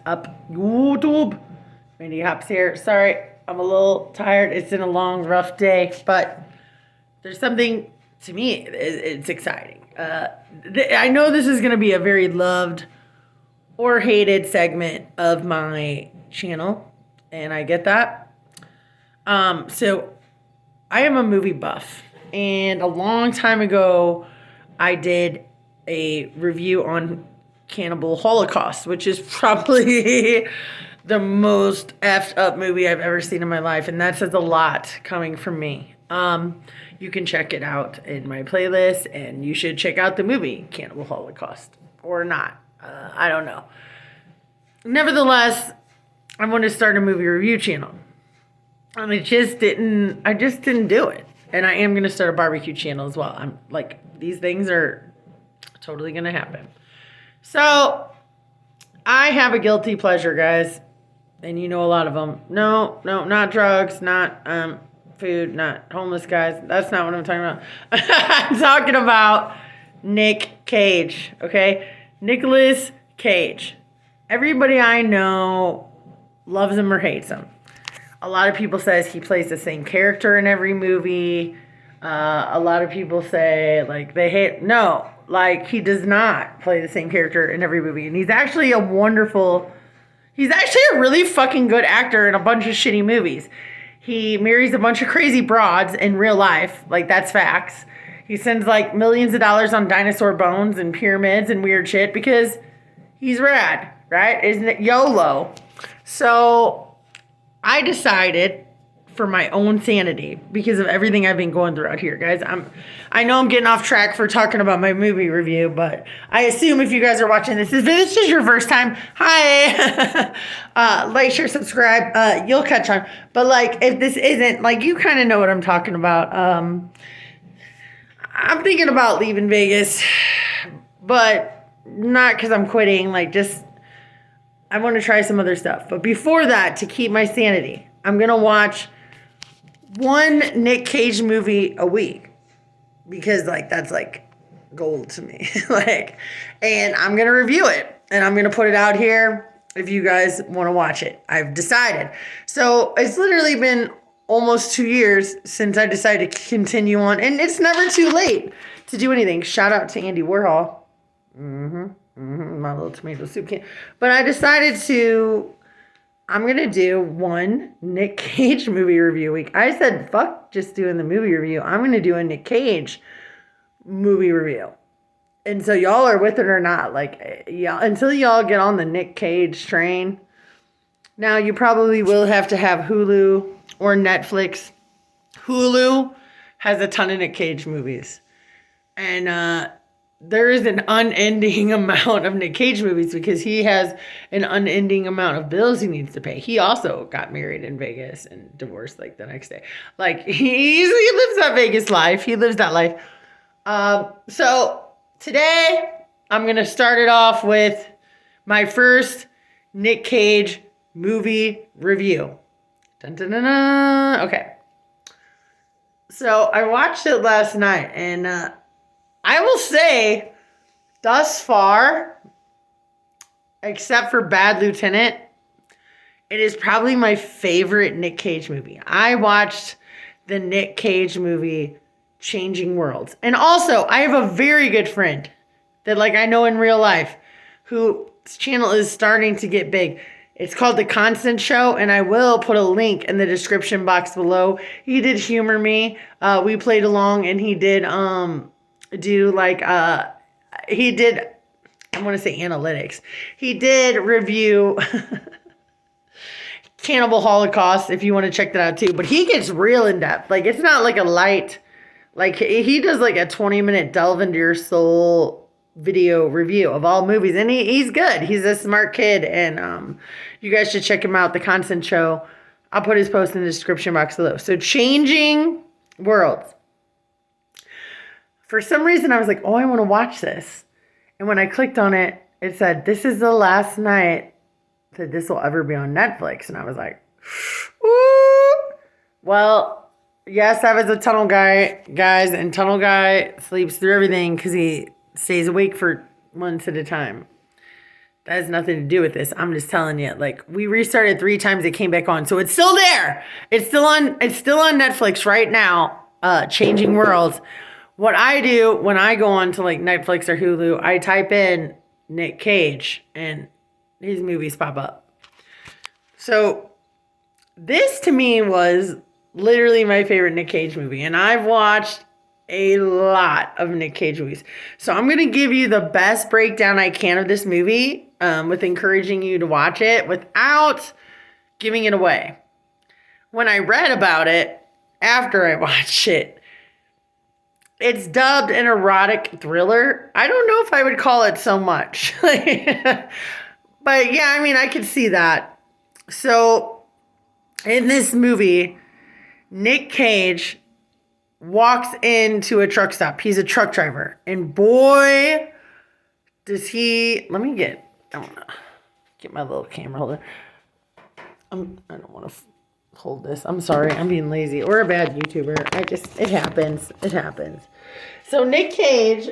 Up YouTube. Mindy Hops here. Sorry, I'm a little tired. It's been a long, rough day, but there's something to me. It's exciting. I know this is going to be a very loved or hated segment of my channel, and I get that. So I am a movie buff, and a long time ago, I did a review on Cannibal Holocaust, which is probably the most effed up movie I've ever seen in my life, and that says a lot coming from me. You can check it out in my playlist, and you should check out the movie Cannibal Holocaust or not. I don't know. Nevertheless, I want to start a movie review channel, and I just didn't do it. And I am going to start a barbecue channel as well. I'm like, these things are totally going to happen. So, I have a guilty pleasure, guys. And you know a lot of them. No, not drugs, not food, not homeless guys. That's not what I'm talking about. I'm talking about Nick Cage, okay? Nicolas Cage. Everybody I know loves him or hates him. A lot of people says he plays the same character in every movie. A lot of people say, like, they hate... No, like, he does not play the same character in every movie. And he's actually a really fucking good actor in a bunch of shitty movies. He marries a bunch of crazy broads in real life. Like, that's facts. He sends, like, millions of dollars on dinosaur bones and pyramids and weird shit because he's rad, right? Isn't it YOLO? So, I decided, for my own sanity, because of everything I've been going through out here, guys. I know I'm getting off track for talking about my movie review, but I assume if you guys are watching this, if this is your first time, hi, like, share, subscribe, you'll catch on. But, like, if this isn't, like, you kind of know what I'm talking about. I'm thinking about leaving Vegas, but not because I'm quitting, like, just, I want to try some other stuff. But before that, to keep my sanity, I'm going to watch one Nick Cage movie a week because, like, that's, like, gold to me. Like, and I'm going to review it and I'm going to put it out here if you guys want to watch it. I've decided. So it's literally been almost 2 years since I decided to continue on, and it's never too late to do anything. Shout out to Andy Warhol. My little tomato soup can. But I decided I'm going to do one Nick Cage movie review week. I said, fuck just doing the movie review. I'm going to do a Nick Cage movie review. And so y'all are with it or not. Like, y'all, until y'all get on the Nick Cage train. Now, you probably will have to have Hulu or Netflix. Hulu has a ton of Nick Cage movies. And, there is an unending amount of Nick Cage movies because he has an unending amount of bills he needs to pay. He also got married in Vegas and divorced like the next day. Like, he lives that Vegas life. He lives that life. So today I'm going to start it off with my first Nick Cage movie review. Dun, dun, dun, dun. Okay. So I watched it last night, and I will say, thus far, except for Bad Lieutenant, it is probably my favorite Nick Cage movie. I watched the Nick Cage movie, Changing Worlds. And also, I have a very good friend that, like, I know in real life, whose channel is starting to get big. It's called The Constant Show, and I will put a link in the description box below. He did humor me. We played along, and he did, do like he did, I want to say analytics. He did review Cannibal Holocaust if you want to check that out too, but he gets real in depth. Like, it's not like a light, like, he does like a 20-minute delve into your soul video review of all movies, and he's good. He's a smart kid, and you guys should check him out, The Constant Show. I'll put his post in the description box below. So, Changing Worlds. For some reason, I was like, oh, I want to watch this. And when I clicked on it, it said, this is the last night that this will ever be on Netflix. And I was like, ooh. Well, yes, I was a tunnel guy, guys. And tunnel guy sleeps through everything because he stays awake for months at a time. That has nothing to do with this. I'm just telling you, like, we restarted 3 times, it came back on. So it's still there. It's still on Netflix right now. Changing Worlds. What I do when I go on to like Netflix or Hulu, I type in Nick Cage and his movies pop up. So this to me was literally my favorite Nick Cage movie. And I've watched a lot of Nick Cage movies. So I'm going to give you the best breakdown I can of this movie, with encouraging you to watch it without giving it away. When I read about it, after I watched it, it's dubbed an erotic thriller. I don't know if I would call it so much. But yeah, I mean, I could see that. So in this movie, Nick Cage walks into a truck stop. He's a truck driver. And boy, does he... I want to get my little camera holder. I don't want to hold this. I'm sorry. I'm being lazy or a bad YouTuber. It happens. It happens. So Nick Cage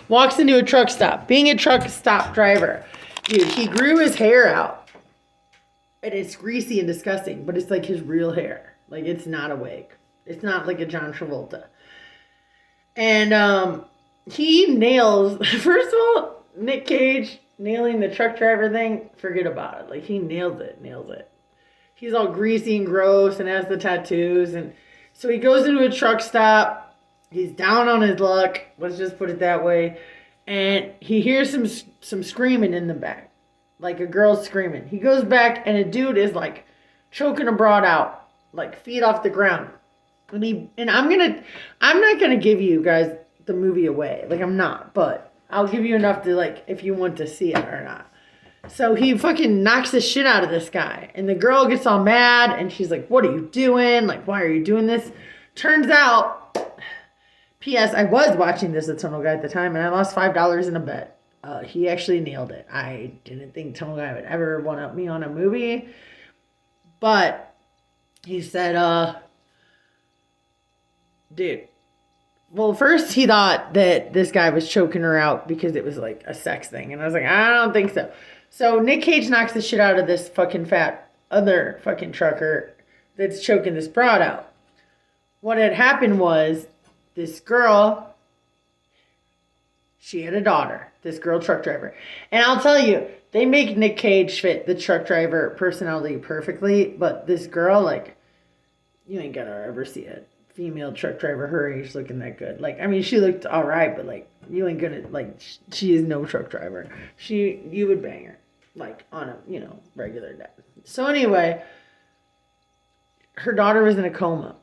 walks into a truck stop. Being a truck stop driver, dude, he grew his hair out. And it's greasy and disgusting, but it's like his real hair. Like, it's not a wig. It's not like a John Travolta. And he nails... First of all, Nick Cage nailing the truck driver thing, forget about it. Like, he nails it. He's all greasy and gross and has the tattoos. And so he goes into a truck stop. He's down on his luck. Let's just put it that way. And he hears some screaming in the back. Like a girl screaming. He goes back and a dude is like choking a broad out. Like feet off the ground. And I'm not gonna give you guys the movie away. Like, I'm not. But I'll give you enough to, like, if you want to see it or not. So he fucking knocks the shit out of this guy. And the girl gets all mad. And she's like, what are you doing? Like, why are you doing this? Turns out, P.S. I was watching this at Tunnel Guy at the time. And I lost $5 in a bet. He actually nailed it. I didn't think Tunnel Guy would ever one up me on a movie. But he said, dude. Well, first he thought that this guy was choking her out because it was like a sex thing. And I was like, I don't think so. So Nick Cage knocks the shit out of this fucking fat other fucking trucker that's choking this broad out. What had happened was this girl, she had a daughter, this girl truck driver. And I'll tell you, they make Nick Cage fit the truck driver personality perfectly. But this girl, like, you ain't gonna ever see it. Female truck driver her age looking that good. Like, I mean, she looked all right, but like, you ain't gonna, like, she is no truck driver. You would bang her, like, on a, regular day. So anyway, her daughter was in a coma.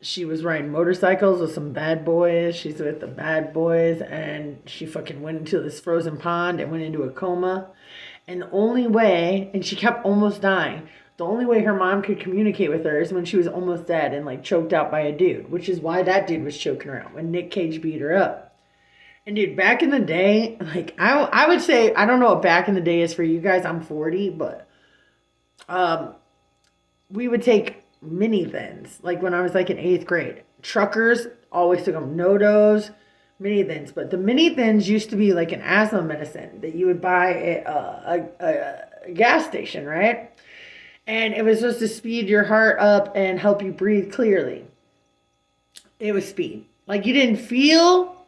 She was riding motorcycles with some bad boys. She's with the bad boys, and she fucking went into this frozen pond and went into a coma. And the only way, and she kept almost dying. The only way her mom could communicate with her is when she was almost dead and like choked out by a dude, which is why that dude was choking her out when Nick Cage beat her up. And dude, back in the day, like I would say, I don't know what back in the day is for you guys. I'm 40, but we would take mini-thins. Like when I was like in 8th grade, truckers always took them. No-dos, mini-thins. But the mini-thins used to be like an asthma medicine that you would buy at a gas station, right? And it was supposed to speed your heart up and help you breathe clearly. It was speed. Like, you didn't feel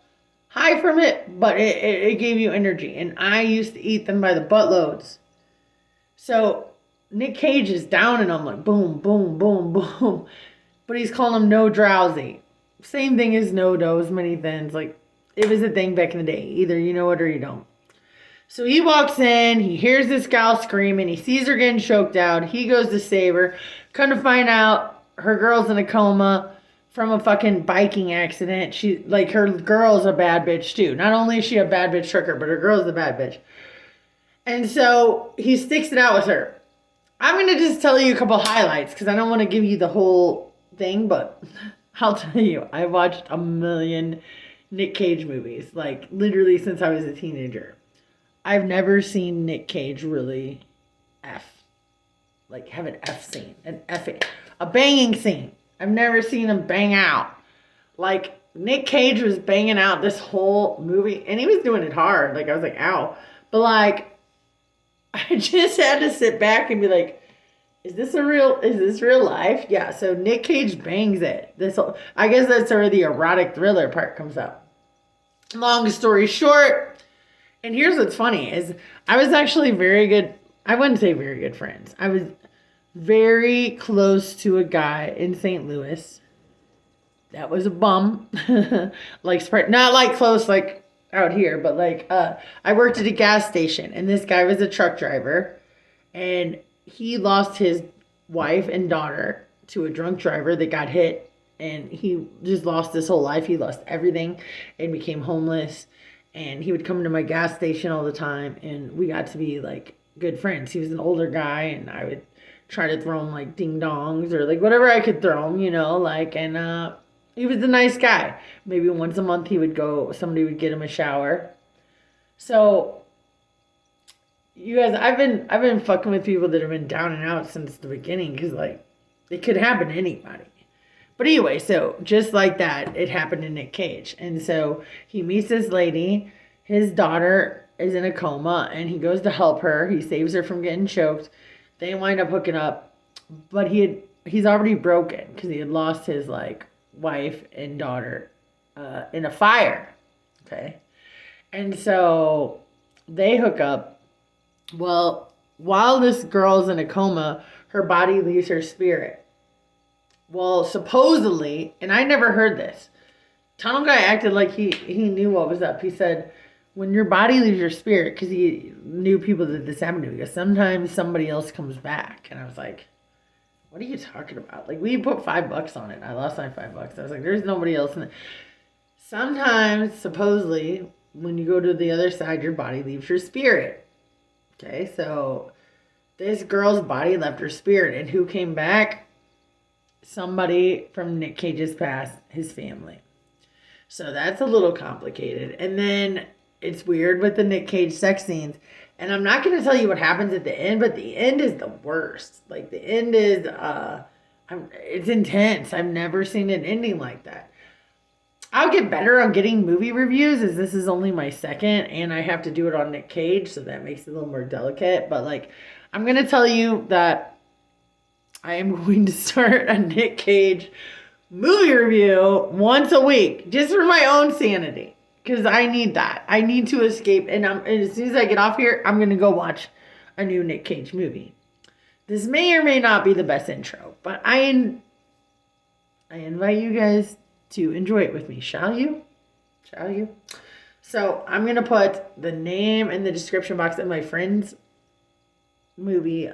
high from it, but it gave you energy. And I used to eat them by the buttloads. So Nick Cage is down and I'm like, boom, boom, boom, boom. But he's calling them no drowsy. Same thing as no-dos, many things. Like, it was a thing back in the day. Either you know it or you don't. So he walks in, he hears this gal screaming, he sees her getting choked out, he goes to save her. Come to find out, her girl's in a coma from a fucking biking accident. Her girl's a bad bitch too. Not only is she a bad bitch trucker, but her girl's a bad bitch. And so he sticks it out with her. I'm going to just tell you a couple highlights because I don't want to give you the whole thing, but I'll tell you, I watched a million Nick Cage movies, like literally since I was a teenager. I've never seen Nick Cage really have an F scene, a banging scene. I've never seen him bang out. Like, Nick Cage was banging out this whole movie, and he was doing it hard. Like, I was like, ow. But, like, I just had to sit back and be like, is this real life? Yeah, so Nick Cage bangs it. I guess that's where the erotic thriller part comes up. Long story short, and here's what's funny is I was actually very good, I wouldn't say very good friends. I was very close to a guy in St. Louis that was a bum. Like, not like close like out here, but like I worked at a gas station and this guy was a truck driver and he lost his wife and daughter to a drunk driver that got hit, and he just lost his whole life. He lost everything and became homeless, and he would come to my gas station all the time, and we got to be like good friends. He was an older guy and I would try to throw him like ding dongs or like whatever I could throw him, like, and he was a nice guy. Maybe once a month somebody would get him a shower. So you guys, I've been fucking with people that have been down and out since the beginning, because like it could happen to anybody. But anyway, so just like that, it happened to Nick Cage. And so he meets this lady, his daughter is in a coma, and he goes to help her. He saves her from getting choked. They wind up hooking up, but he's already broken because he had lost his like wife and daughter in a fire. Okay. And so they hook up. Well, while this girl's in a coma, her body leaves her spirit. Well, supposedly, and I never heard this, Tunnel Guy acted like he knew what was up. He said, when your body leaves your spirit, because he knew people that this happened to, because sometimes somebody else comes back. And I was like, what are you talking about? Like, we put $5 on it. I lost my $5. I was like, there's nobody else in it. Sometimes, supposedly, when you go to the other side, your body leaves your spirit. Okay, so this girl's body left her spirit, and who came back? Somebody from Nick Cage's past, his family. So that's a little complicated. And then it's weird with the Nick Cage sex scenes. And I'm not going to tell you what happens at the end, but the end is the worst. Like, the end is, it's intense. I've never seen an ending like that. I'll get better on getting movie reviews, as this is only my second, and I have to do it on Nick Cage, so that makes it a little more delicate. But like, I'm going to tell you that I am going to start a Nick Cage movie review once a week, just for my own sanity, because I need that. I need to escape, and as soon as I get off here, I'm going to go watch a new Nick Cage movie. This may or may not be the best intro, but I invite you guys to enjoy it with me. Shall you? Shall you? So I'm going to put the name in the description box of my friend's movie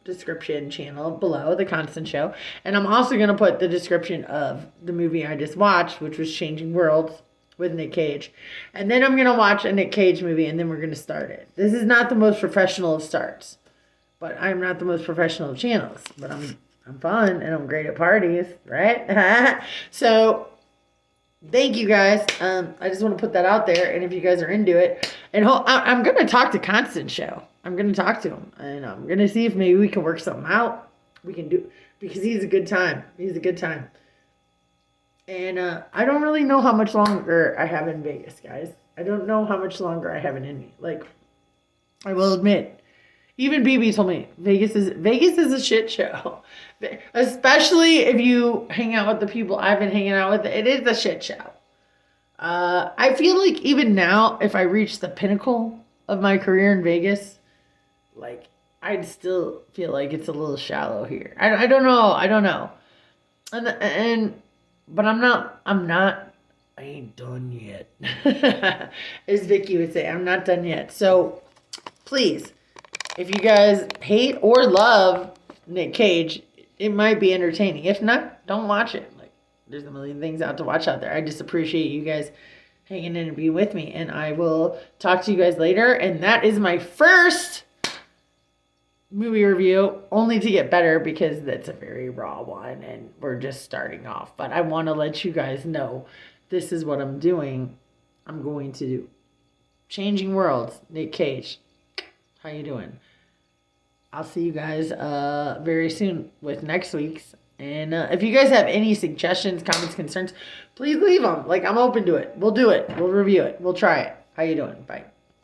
description channel below, The Constant Show. And I'm also going to put the description of the movie I just watched, which was Changing Worlds with Nick Cage. And then I'm going to watch a Nick Cage movie, and then we're going to start it. This is not the most professional of starts, but I'm not the most professional of channels. But I'm fun, and I'm great at parties, right? So thank you guys. I just want to put that out there, and if you guys are into it, and I'm going to talk to Constant Show. I'm going to talk to him, and I'm going to see if maybe we can work something out. We can do, because he's a good time. He's a good time. And I don't really know how much longer I have in Vegas, guys. I don't know how much longer I have it in me. Like, I will admit, even BB told me Vegas is a shit show. Especially if you hang out with the people I've been hanging out with. It is a shit show. I feel like even now, if I reach the pinnacle of my career in Vegas, like, I'd still feel like it's a little shallow here. I don't know. But I ain't done yet. As Vicky would say, I'm not done yet. So please, if you guys hate or love Nick Cage, it might be entertaining. If not, don't watch it. Like, there's a million things out to watch out there. I just appreciate you guys hanging in and being with me. And I will talk to you guys later. And that is my first movie review, only to get better, because that's a very raw one and we're just starting off. But I want to let you guys know this is what I'm doing. I'm going to do Changing Worlds, Nick Cage. How you doing? I'll see you guys very soon with next week's, And if you guys have any suggestions, comments, concerns, please leave them. Like, I'm open to it. We'll do it. We'll review it. We'll try it. How you doing? Bye.